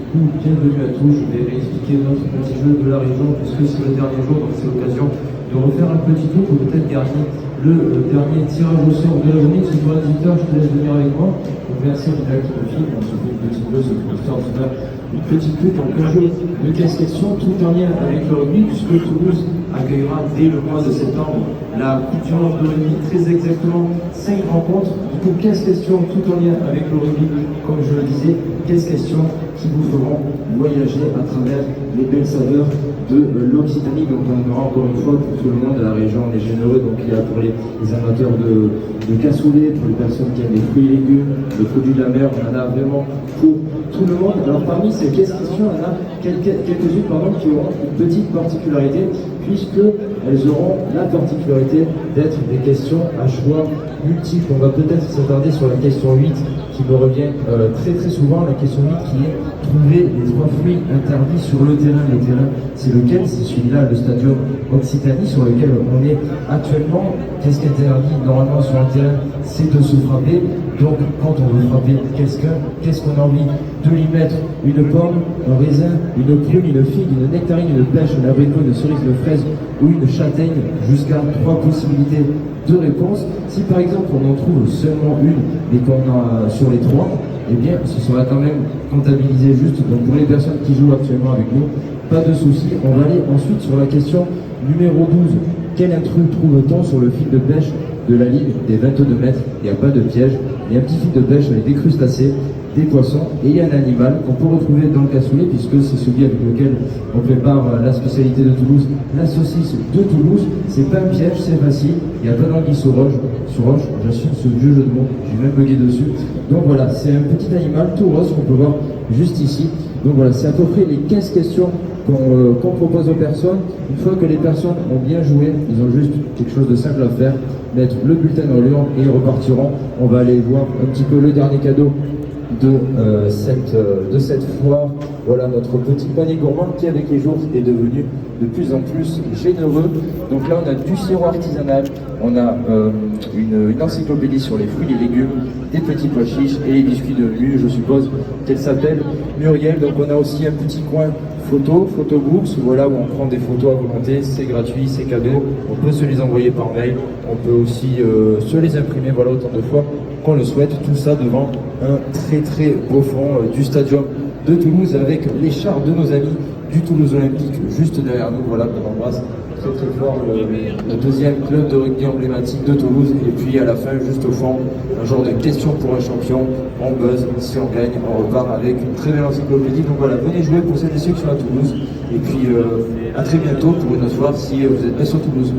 coup, bienvenue à tous. Je vais réexpliquer notre petit jeu de la région puisque c'est le dernier jour, donc c'est l'occasion de refaire un petit tour pour peut-être gagner le dernier tirage au sort de la journée. Si toi, Victor, je te laisse venir avec moi. Donc, merci Vidal qui me filme. On se fait une petite pause, en tout cas une petite pub. Donc un jeu de questions tout en lien avec le rugby puisque Toulouse accueillera dès le mois de septembre la Coupe du Monde de rugby, très exactement 5 rencontres. Du coup, 15 questions tout en lien avec le rugby, comme je le disais, 15 questions qui vous feront voyager à travers les belles saveurs de l'Occitanie. Donc on aura encore une fois pour tout le monde de la région, on est généreux, donc il y a pour les amateurs de cassoulet, pour les personnes qui aiment les fruits et légumes, les produits de la mer, on en a vraiment pour tout le monde. Alors parmi ces 15 questions, on a quelques-unes qui auront une petite particularité, puisqu'elles auront la particularité d'être des questions à choix multiples. On va peut-être s'attarder sur la question 8 qui me revient très très souvent, la question 8 qui est trouver les 3 fruits interdits sur le terrain. Le terrain, c'est lequel? C'est celui-là, le stadium Occitanie, sur lequel on est actuellement. Qu'est-ce qui est interdit normalement sur un terrain? C'est de se frapper. Donc quand on veut frapper quelqu'un, qu'est-ce qu'on a envie de lui mettre? Une pomme, un raisin, une prune, une figue, une nectarine, une pêche, un abricot, une cerise, une fraise ou une châtaigne, jusqu'à 3 possibilités de réponse. Si par exemple on en trouve seulement une et qu'on a sur les 3, eh bien ce sera quand même comptabilisé juste. Donc pour les personnes qui jouent actuellement avec nous, pas de souci. On va aller ensuite sur la question numéro 12. Quel intrus trouve-t-on sur le fil de pêche de la ligne des 22 mètres? Il n'y a pas de piège, il y a un petit fil de pêche avec des crustacés, des poissons, et il y a un animal qu'on peut retrouver dans le cassoulet, puisque c'est celui avec lequel on prépare la spécialité de Toulouse, la saucisse de Toulouse. C'est pas un piège, c'est facile, il n'y a pas d'anguille sur roche, j'assume ce vieux jeu de mots, j'ai même bugué dessus. Donc voilà, c'est un petit animal tout rose qu'on peut voir juste ici. Donc voilà, c'est à peu près les 15 questions qu'on propose aux personnes. Une fois que les personnes ont bien joué, ils ont juste quelque chose de simple à faire, mettre le bulletin dans l'urne et ils repartiront. On va aller voir un petit peu le dernier cadeau de cette foire. Voilà notre petit panier gourmand qui avec les jours est devenu de plus en plus généreux. Donc là on a du sirop artisanal, on a une encyclopédie sur les fruits et légumes, des petits pois chiches et les biscuits de Mu, je suppose qu'elle s'appelle Muriel. Donc on a aussi un petit coin photobooks, voilà, où on prend des photos à volonté, c'est gratuit, c'est cadeau, on peut se les envoyer par mail, on peut aussi se les imprimer, voilà, autant de fois qu'on le souhaite, tout ça devant un très très beau fond du stadium de Toulouse avec les chars de nos amis du Toulouse Olympique juste derrière nous, voilà, qu'on embrasse très très fort, le deuxième club de rugby emblématique de Toulouse. Et puis à la fin, juste au fond, un genre de question pour un champion, on buzz, si on gagne, on repart avec une très belle encyclopédie. Donc voilà, venez jouer pour celles et ceux qui sont à Toulouse, et puis à très bientôt pour une autre soirée si vous êtes bien sur Toulouse.